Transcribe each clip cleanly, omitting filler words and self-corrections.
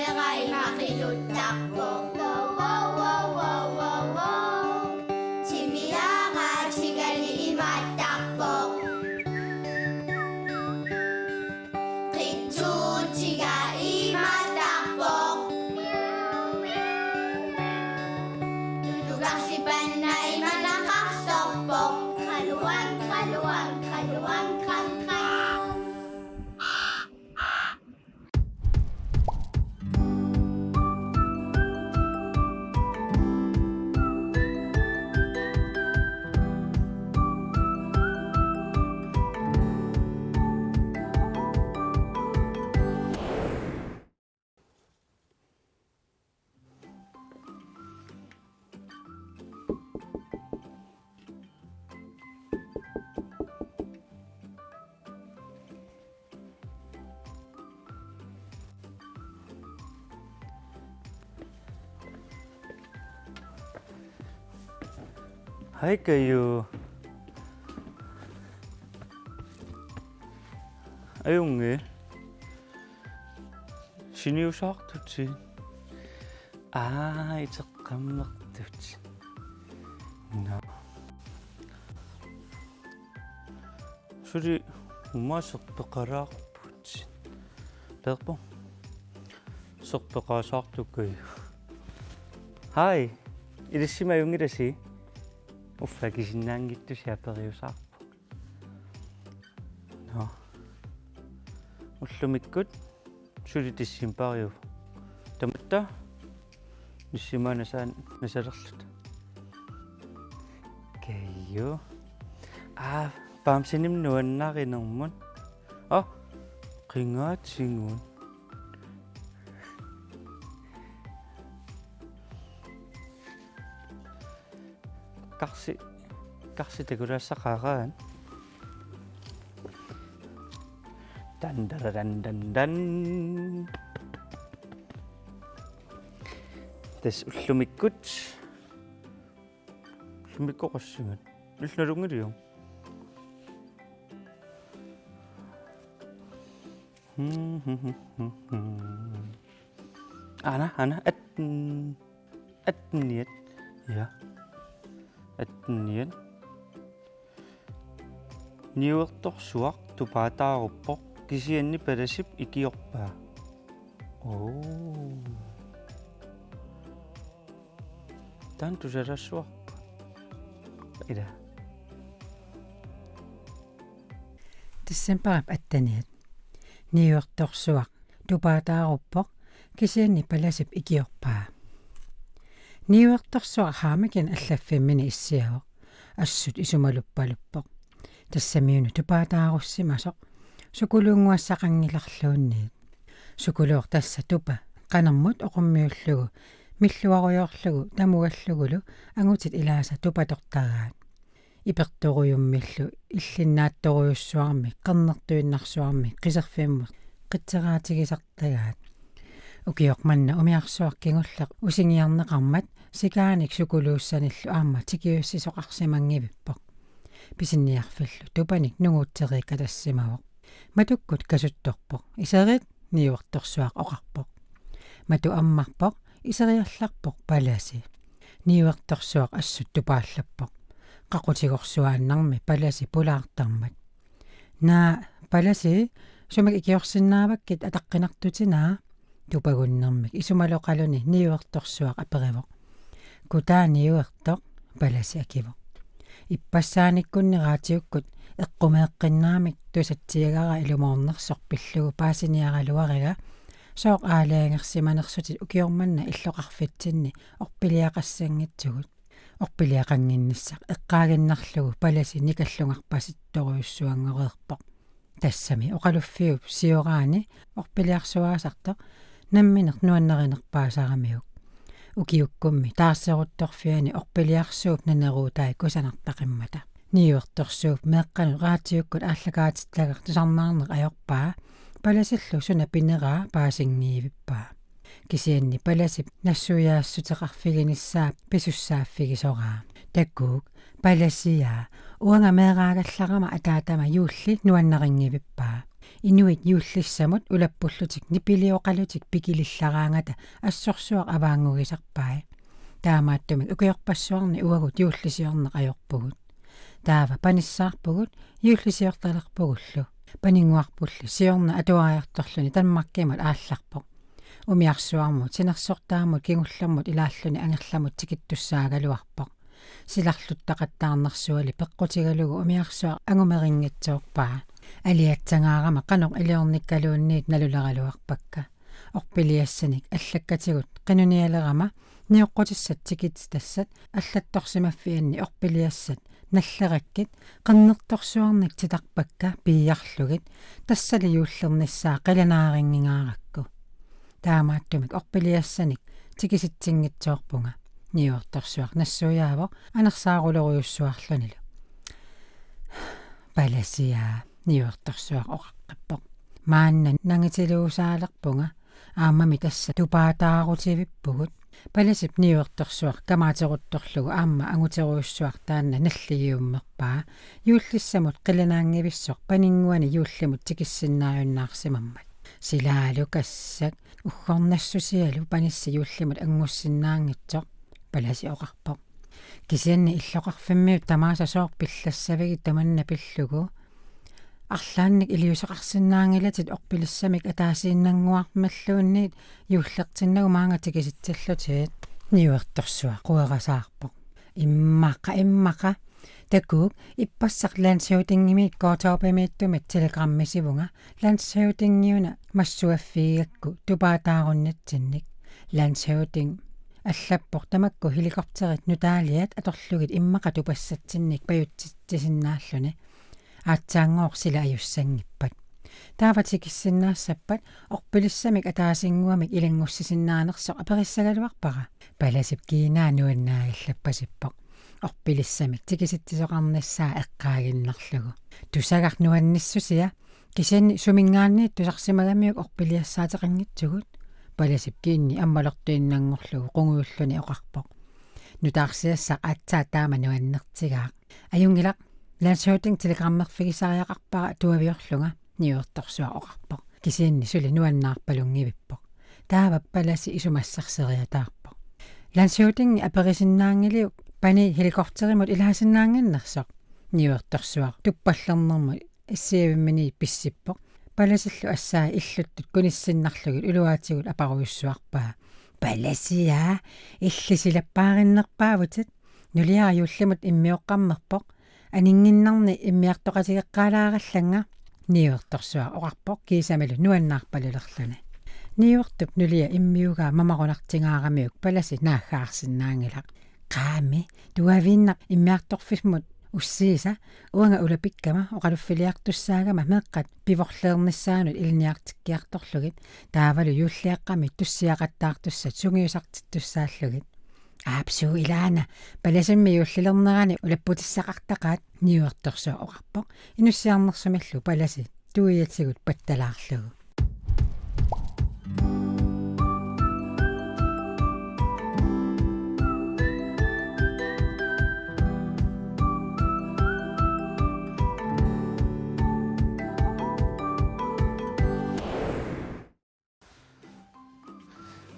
Merai makilutako. Wow, wow, wow, wow, wow. Chimiara chigali imatako. Kitsu chiga imatako. Dudugak si panay malakaksopok. Kaluan, kaluan, kaluan, kangkang. Hai kayo. Ay unge. 신이우삭도지. 아, 이제 감락도지. 나. 술이 엄마 속도가락 보지. 대박. 속도가 saktukoy. Hai. 이리시마 용이라시. Uffagishinnan gittu siaperiusarpu. No. Ullumikkut sulitissimпариу. Tamatta nissimana nasalerlut. Kayyo. Paamsinim nuannarinermun. Qingaatsingun. Kasi tegurassaqaraan. Dan. Tes ullumikkut. Ullumikkoqassingat. Ullalungiliu. Ana atniet. Ja. Atniet. Niuertorsuaq tupaataaruppor kisianni palasip ikiorpaa. Tan tusalassuarpa. Ila. Tissamparap attaniat. Niuertorsuaq tupaataaruppor kisianni palasip ikiorpaa. Niuertorsuaq haamakin allaffimmini issiagoq assut isumaluppaluppoq. Tassamiunu tupaataarussimasoq sukuluunguassaqangilarluunniit. Sukuluuq tassa tupa qanermut oqummiullugu milluaruyorlugu tamuallugulu angutit ilaasa tupatortagaat. Ipertoruyummillu illinnaattoruyussuarmi qernertuinnarsuarmi qiserfimmut qitseraatigisartagaat. Ukioq manna umiarsuaq kingulleq usingiarneqarmat sikaanik sukuluussanillu aamma tikiussisoqarsimangivippoq. Pisinniarfillu tupanik nunguutteriikka tassimavoq. Matukkut kasuttorpoq iserit niuertorsuaq oqarpoq. Matu ammarpoq iseriallarpoq palasi. Niuertorsuaq assut tupaallappoq. Qaqutigorsuaannarmi palasi pulaartarmat. Naa palasi sumak ikiorsinnaavakkit ataqqinartutinaa tupagunnermik isumaloqaluni niuertorsuaq aperivoq. Kutaa niuertoq palasi akivoq. Ippassaanikkunniqaatiukkut eqqumeeqqinnaamik tusatsiagara ilumoornersoq pillugu paasiniaraluariga sooq aalaangersimanersutit ukiormanna illoqarfitsinni orpiliaqassangitsugut. Orpiliaqanginnissaq eqqaaginnarlugu palasi nikallungarpasittoruyussuangoreerpoq. Tassami oqaluffiup sioraani orpiliarsuaasartoq nammineq nuannerinerpaasaramiuk. Ukiukkummi taasseruttorfiani orpiliarsuup naneruutaai kusanartaqimmata. Niuertorsuup meeqqanu raatiukkut aallakaatitlagaq tusarnaarneq ajorpaa palasillu suna pineraa paasingiivippaa. Kisianni palasip nassujaassuteqarfiginissaap pisussaaffigisoraa. Takkuuk palasiaa uanga meeraagallarama ataatama yuulli nuanneringivippaa. inuit юуллиссамут улаппуллутик нипилиоқалутик пикилиллараангата ассорсуақ аваангугисарпаа таамааттумик укиорпассуарни уагут юуллисиорнеқ ajorpugut таава паниссаарпугут юуллисиорталерпугуллу панингуарпулли сиорна атуариарторлуни танмаркимат аалларпоқ умиарсуармут синерсортаамут кигуллэрмут илааллуни ангерламут тикиттуссаагалуарпоқ силарлуттақаттаарнерсуали пеққутигалугу умиарсуар ангумерингитсоорпаа алиатсангаарама канеқ илиорниккалуунниит налулералуарпакка орпилиассаник аллаккатигут қинуниалерама ниоққутиссат тикит тассат аллатторсимаффианни орпилиассат наллераккит қиннерторсуарник титарпакка пиарлугит тассали юуллерниссаа қиланаарингигааракку таамааттумик орпилиассаник тикиситсингитсоорпунга ниорторсуар нассуяаво анерсаарулеруйуссуарлунилу паласиа ниорторсуар оқаққаппоқ маанна нангитилуусаалерпунга аамами тасса тупаатаарутивиппугут паласип ниорторсуар камаатерутторлугу аама ангутеруйуссуар таанна наллигиуммерпаа юуллиссамут қиланаангивиссоқ панингуани юуллимут тикиссиннааюннаарсимаммат силаалу кассак уггорнассусиалу панисса юуллимут ангуссиннаангитсоқ паласи оқарпоқ кисианни иллоқарфиммиут тамаасасоор пиллассавиги таманна пиллугу арлаанник илиусеқарсинаангилатит орпилиссамик атаасииннангуармаллуунниит юуллертиннагу маангатикиситсаллутиит ниуэрторсуа қуерасаарпоқ иммақа такук иппассақ лансиутингимиит коотоопамииттумат телеграммисивунга лансиутингиуна массуаффигакку тупаатааруннатсинник лансиутинг аллаппор тамакку хеликоптерит нутаалиат аторлугит иммақа тупассатсинник паютситсиннааллуни аатсаангоор сила аюссангиппат тааватикиссиннаассаппат орпилиссамик атаасингуамик илангуссисиннаанерсоқ апериссагалуарпара паласип киинаа нуаннаагиллаппасиппоқ орпилиссамик тикиситсисоқарнассаа эққаагиннерлугу тусагар нуанниссусия кисианни сумингаанниит тусарсимагамиук орпилиассаатеқангитсугут паласип киинни аммалертуиннангорлугу қунгууллуни оқарпоқ нутаарсиассақ аатсаа таама нуаннертигаа аюнгилақ лансиутинг телеграммерфигисариақарпара туавиорлунга ниуэрторсуа оқарпоқ кисианни сули нуаннаарпалунгивиппоқ таава паласи исумассарсериатаарпоқ лансиутинги аперисиннаангилиук пани хеликоптеримут илаасиннаангиннерсоқ ниуэрторсуа туппаллернэрмут иссиавиммини писсиппоқ паласиллу ассаа иллуттут куниссиннарлугит улуаатигут апаруйуссуарпаа паласиа иллисилаппаариннерпаавутит нулиариуллимут иммиоққармерпоқ анингиннарни иммиартоқатигеққалааралланга ниуэрторсуа оқарпоқ кисамалу нуаннаарпалулерлуни ниуэртуп нулия иммиугаа мамақунартингаарамиук паласи наахаарсиннаангилақ qaami tuaviinnaq immiartorfismut ussiisa uanga ulapikкама oqaluffiliartussaagama meqqat pivorleernissaanut ilniartikkiartorlugit taavalu yuulliaqqami tussiaqattaartussat sungiusartittussaallugit aapsuu ilaana palasimmi yuullilernerani ulapputissaqartaqaat niuertorsua oqarpoq inussiarnersumallu palasi tuiatigut pattalaarlugu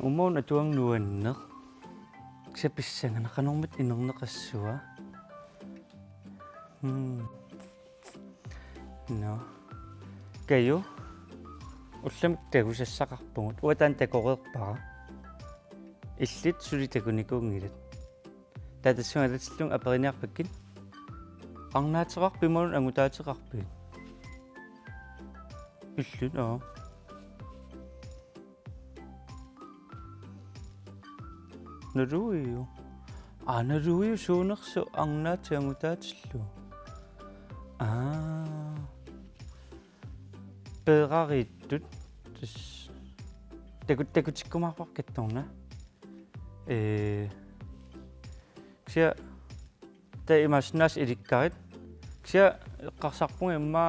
Umon atuang nuanneq siapissanganaqanormat inerneqassua no kayu ullamik tagusassaqarpungut uatan takoreerpara illit sulitakunikungilat tatassualatillung aperiniarpakkin arnaateqarpimun angutaateqarpin illut naruiu naruiu suunersu arnaatiangutaatillu peerariittut takutikkumarparkattorna ksia taimasnaas ilikkarit ksia eqqarsarpunga imma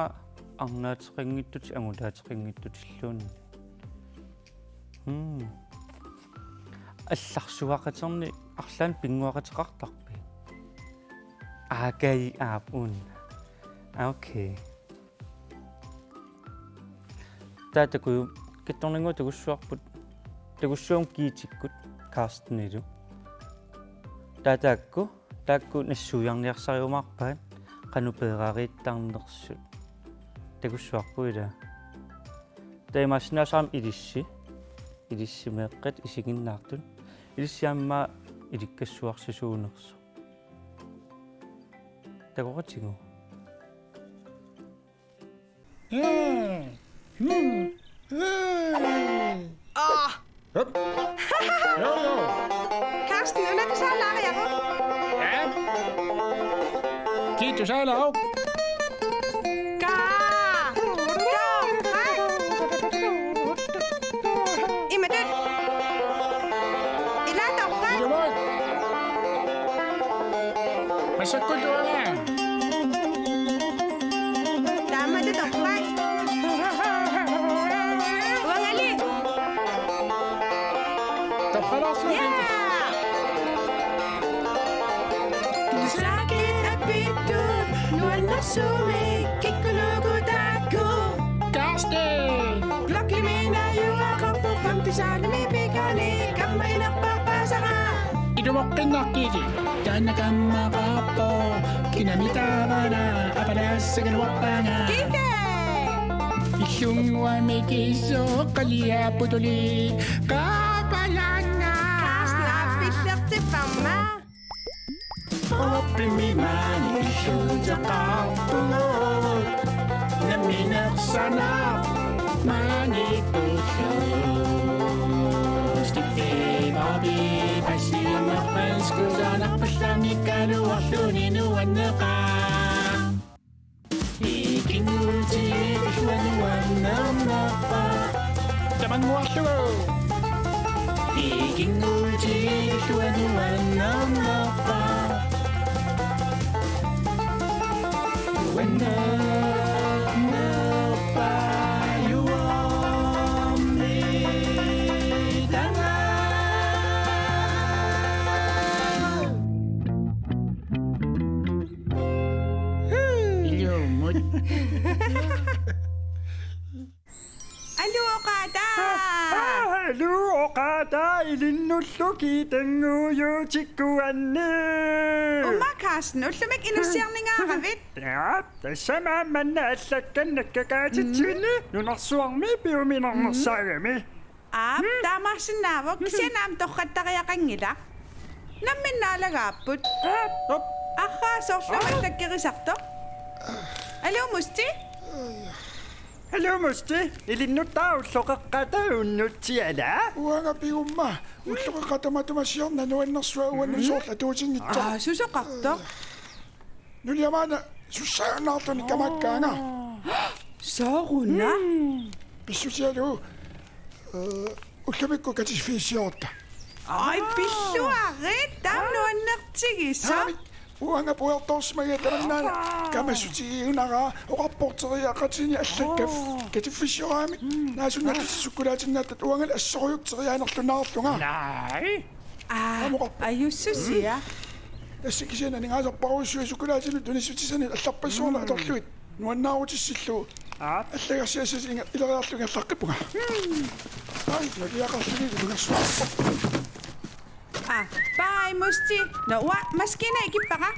arnaateqingittut angutaateqingittutilluni алларсуақатерни арлаан пингуақатеқартарпи кай аапун окей таатакую китторнингу тагуссуарпут тагуссуум киитиккут Карстенилу таатаакку таакку нассуйарниарсариумаарпаат канупеераарииттаарнерсут тагуссуарпуила таймаснасаам илиссимеэккат исигиннаартут илиссиамма иликкассуарсисуунерсу тагоратигу Karsten, nu er det så langt, jeg går. Ja. Giv du så lov. Jamen det... I lader dog fra. Du må. Men så går du her. Der er det dog fra. Uangeli. Der er der så. Ja! Du snakke af bitu. Nu er der sume. Kikko lugu daku. Karsten. Blokke mina jura koppu. Famti salmi pikani. Kammaina papasara. Idu mo kinakiti. Kana kama papo. Kinamitavana. Apalasagan wapanga. Kike! Isungwa mikiso. Kalia putuli. Kapalanga. Karsten har fischer til mamma. Oppi mi mani. Shuta kapulo. Naminak sana. Mani pusho. Stifi babi. Pasima panskuzanak. Pasami kaluwasuni nuwanaka. Ikinulti. Ishwanuwanamapa. Taman washo. Ikinulti. Ishwanuwanamapa. Wanamapa. Yuwami. Danga. Ilumot. Hallo, Okada! Hallo Okada ilinnullu kiitanguuyu tikkuanni Uma, Karsten, ullumik inussiarningaaravit. Ja, tassama manna allakkannakkakaatitsuinni nunarsuarmi piuminernersagami Taamarsinnaavuk, kisianaam torrattariaqangila. Namminnaalagaapput. Sorlumik takkirisartoq. Hallo, Musti? Hallo Musti ilinnuttaaulloqeqqata unnutiala Uanga piumma. Ulluqeqatamatuma nuannersua uannusoorla tuutingitta. Susoqartoq. Nuliamaana sussaanaartuni kamakkaanga. Sooruna? Pissusialu ullamikku katisfiisiorta. Ai, pilluarit, tamnuannertigissa. Uanga puertorsmagiatarannaana kamasutigionara oqarporteriaqatini allakkaf katiffisioraami naasunnatissukkulaatinnaatat uangal assoruyukteriaanerlunaarlunga Nej Ayussusia. тассикисиана нигаасарпаруссуисуккулаатину тунissutisanit алларпассуарна аторлуит нуаннаарутиссиллу аллагарсиассасинга илериарлугерлаққиппунга ай нагиақарлуни лунерсуа Bye, Musti. Nå, maskine ikippara.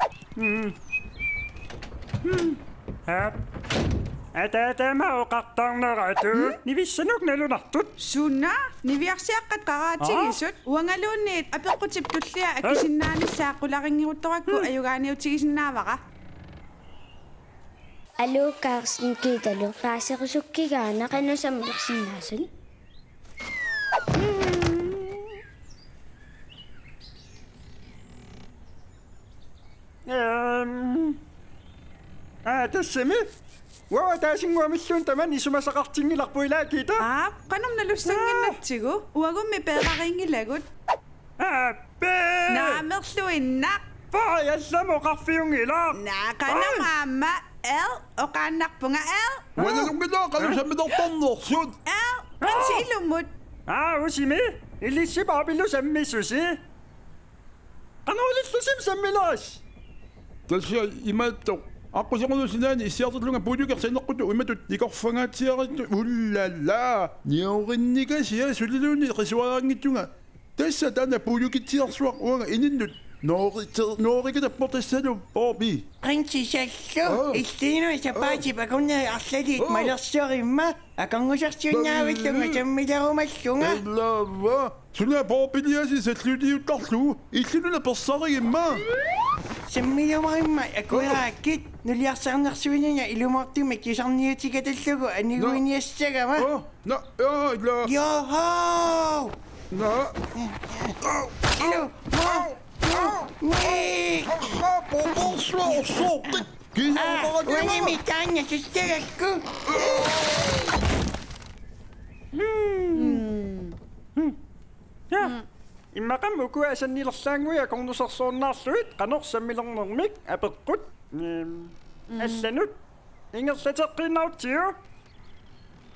Атаатама оқартарнерату нивиссанук налунартут Sunna, niviarsiaqqat qaraatigisut. Uangaluunniit apeqqutippullia akkisinnaanissaaqqularingiruttarakku ayugaaniutigisinnaavara. Allo Karsten kiitalu raaserusukkigaana qanusamullersinnaasun тассами уа таасингуамиллуун таман исумасақартингиларпуилаа кита Qanum nalussanginnatsigu. Uagummi peeqariingilagut. аппе Naamerluinnaq. паялламо қарфиунгила Naaqanam aamma oqaannarpunga уанилунгилаа қалусаммидорторнерсут qansiilumut. усими илисси бабилу саммиссуси канаулиллусим саммилаас тасиа имаатто аққусеқулусинаани иссиартерлунга пулюкерсинеққуту уматут никорфангаатиариту уллала ниоринникасиа сулилууни қисуараангитсунга тасса тана пулюкитсиарсуақ уанга ининнут ноорикатаппортассалу пооби Принцессаллу истино сапаати пакунна арлалиит малерсиоримма акангусарсиуннаавиллунга саммилерумаллунга лава суна поопилиаси саллулиуттарлу иллуна персаригимма саммилерумаримма акуирааккит нулиарсаарнерсуинина илумартума кисарниутикаталлугу анигуиниассагама на ла йохоо на илу не уаними таанна сустагакку иммакам укуасаннилерлаангуя корнусерсууннаарлуит канорсаммилернэрмик апеққут алланут ингерлатеққиннаутиу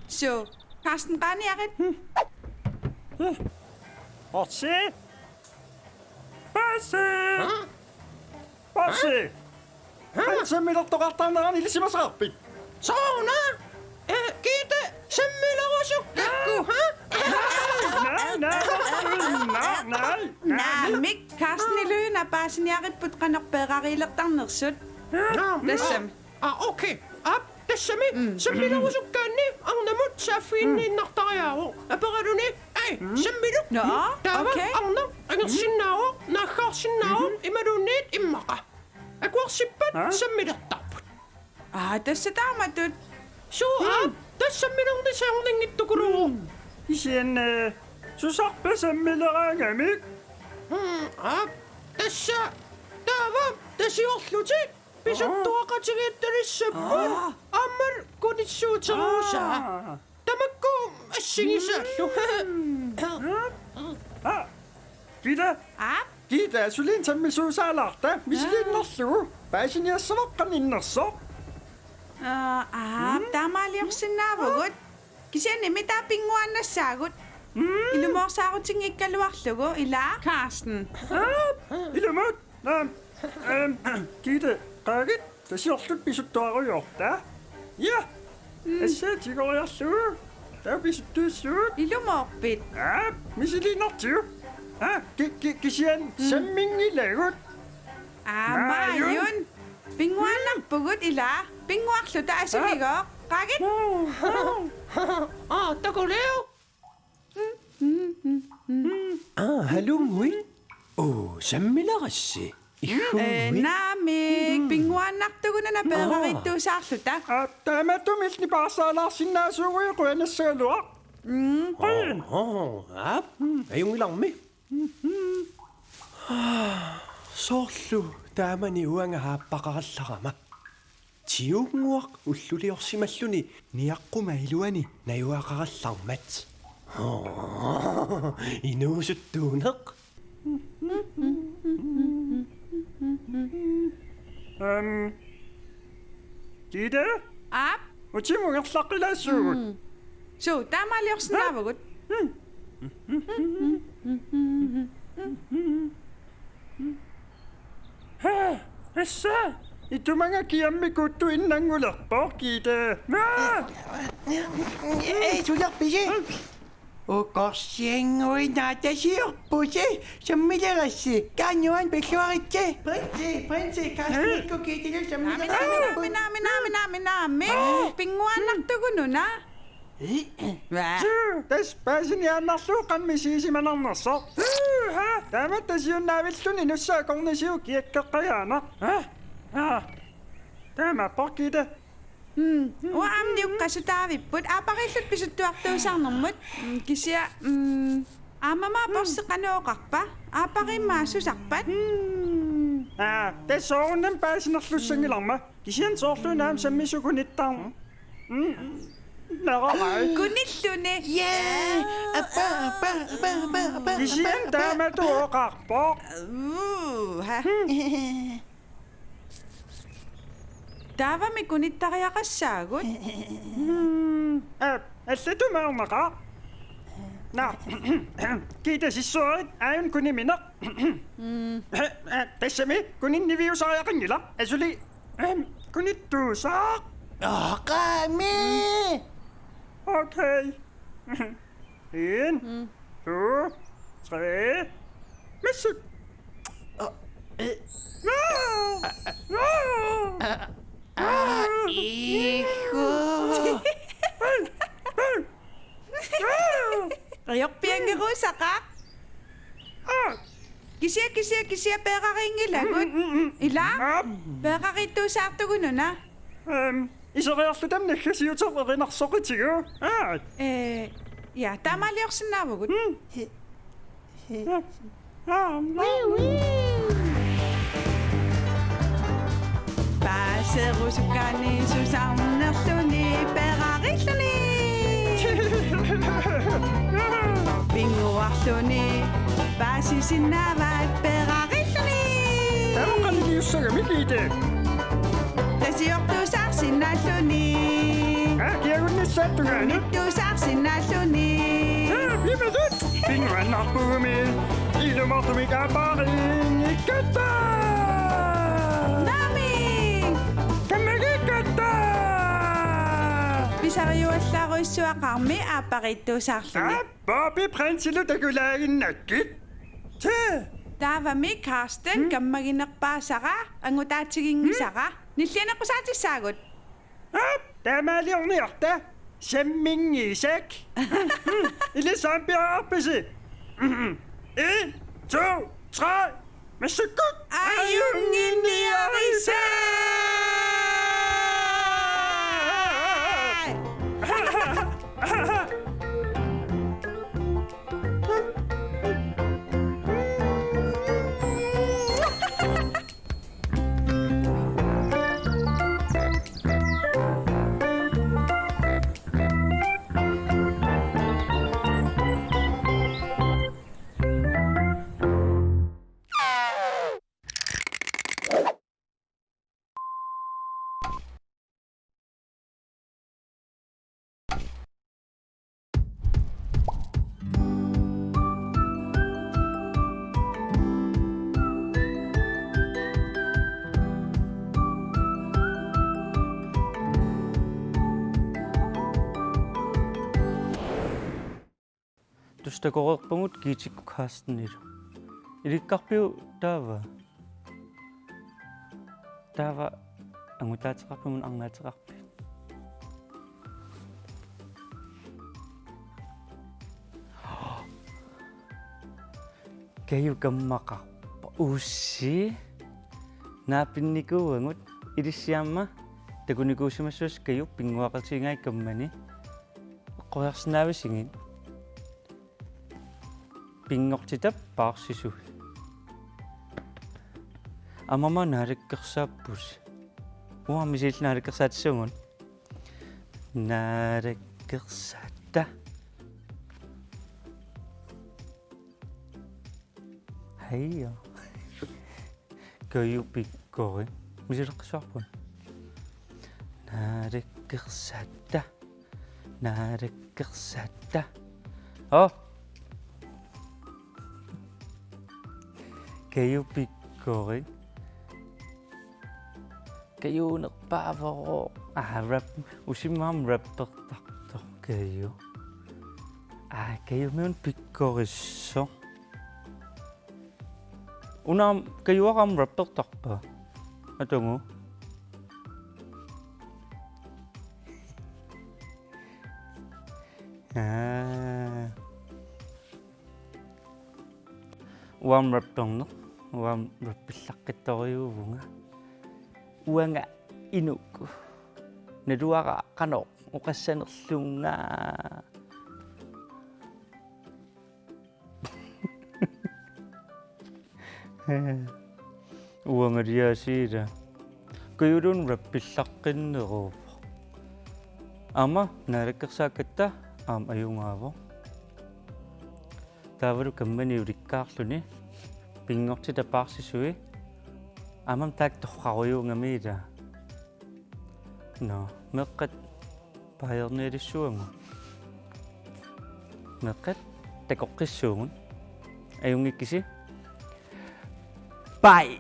Så, Carsten Raniarit. Orsi Passi ансаммилертоқартаарнерани илисимасақарпит соона кита саммилерусуккакку Naamik, Carsten i løen er bare sådan, jeg er på qanorpeerariilertarnersut. Tassam. okay тассами саммилерусуккаанни арнамут сааффииннииннартариааву апералуни саммилу Nå, okay. арна ангерсиннааву нааххаарсиннааву ималуунниит иммаqa акуарсиппат саммилертарпут Tassadaamatut. тассаммилерни саорнингиттукулуу исиан сусарпасаммилераангамик тасса таава тасиорлути писуттуақатигиатталиссаппут аммал кунитсуутеруусаа тамакку ассигисааллу Gitte sulin sammissuusaalаарta misilinnerlugu paasiniassavaqqa Taamaaliorsinnaavagut. Kisian imitapinguannassaagut. Ilumoorsaarutingikkaluarlugu ilaa Carsten. Ilumut Gitte qaagit tasiorlut pisuttuaruyorta ja assaatigoриарлуgu tapisuttuussuut Ilumorpit. misilinnertiu kisian sammingilagut Maajun. Pinguannarpugut ilaa. Pinguarluta asuligoo. Qaagit. takuleo halungui sammilerassi Naamik. Pinguannartugunana peerarittuusaarluta. taamatumilni paarsaalаарsinnaasuuguy quanassaaluaq ajungilarmi soorlu taamani uanga haappaqarallarama tiuguaq ulluliorsimalluni niaqquma iluani nayuaqarallarmat inuusuttuuneq Gitte utimungerlaqilaassuugut So, taamaaliorsinnaavagut. assa itumanga kiammikuttu innangulerpor Gitte sulerpisi uqorsiangui naatasiorpusi sammilerassi kaannuan pilluaritsi prinsi kasnikku kiitilu sammilerassi Naami. Pinguannartugununa. tas paasiniaannarluu qammisiisimanarnerso taamat tasiunnaavilluni nussaa kornisiu kiakkeqqayaana taamappor Gitte Uamniuqqasutaaviput aaparillut pisuttuartuusarnermut kisia aamamaa porseqanuoqarpa aaparimmaassusarpat tassoorunnan paasinerlussangilarma kisian soorluunaam sammisukunittar naqarai kunillune kisian taamatuoqarpoq taavami kunittariaqassaagut allatumaarnaqa na Gitte sissuarit aayun kunimineq tassami kuninniviusariaqangila asuli kunittuusaaq. Qaami. Okay. 1, 2, 3. Missut. Ayok piangero sakak. Kisia peqaringilagut. Ila? Peqarituusaartugununa. Isoriarlutam nakkasiuteqerinarsoqitigu. Ja, tamaliorsinaavugut. Paaserusukani susarnerluni peqarilluni. Pinguarluni paasisinnaavaat peqarilluni. Taroqaniliussagamikiite. Tasiortuusaarsinnaalluni. Kiagunnissaattugaani. Nittuusaarsinnaalluni. Vivedut. Pinguannarpugumi. Ilumortumi kaaparin ikkatta. Nami! Kamagikkatta. Pisariuallaruissuaqarmi aaparittuusaarluni. Bobby prinsilu takulaaginnakkit. Taavami Karsten kammaginerpaasaqa angutaatigingisaqa nillianequsaatisaagut. Taamaaliorniarta. Sammingisak. Ilisaampiararpisi. 1, 2, 3. Massukkut. Ajunginiarisa! Tustaqoreerpungut kiitikku Karstenilu. Ilikkarpiu taava angutaateqarpumun arnaateqarpi. Kayu kammaqarpa uussi naapinnikuuangut ilissiaamma takunikuusimassuus kayu pinguaqertiingai kammani qoyarsinaavissingit pingortitap paarsisu amama naalikkersaapus uamisiil naalikkersaatissuungun naalikkersaata hayya kayu pikkori misileqqisuarpun naalikkersaata kayu pikkori kayuunerpaavoro rap usimmaam rappertartor kayu kayumiun pikkorisso unaam kayuaqam rappertarpa atungu uam rapperner uam rappillaqqittoriuuvunga uanga inukku naluaqa qanoq uqassanerlunga uangariasiila kayulun rappillaqqinneruupo ama naalakkersaakatta aam ayungaavo taavalu kammani ulikkaarluni pingortita paarsisui amam taak torqaruyuungamiila no meqqat paajerneilissuangu meqqat takoqqissuungun ayungikkisi bye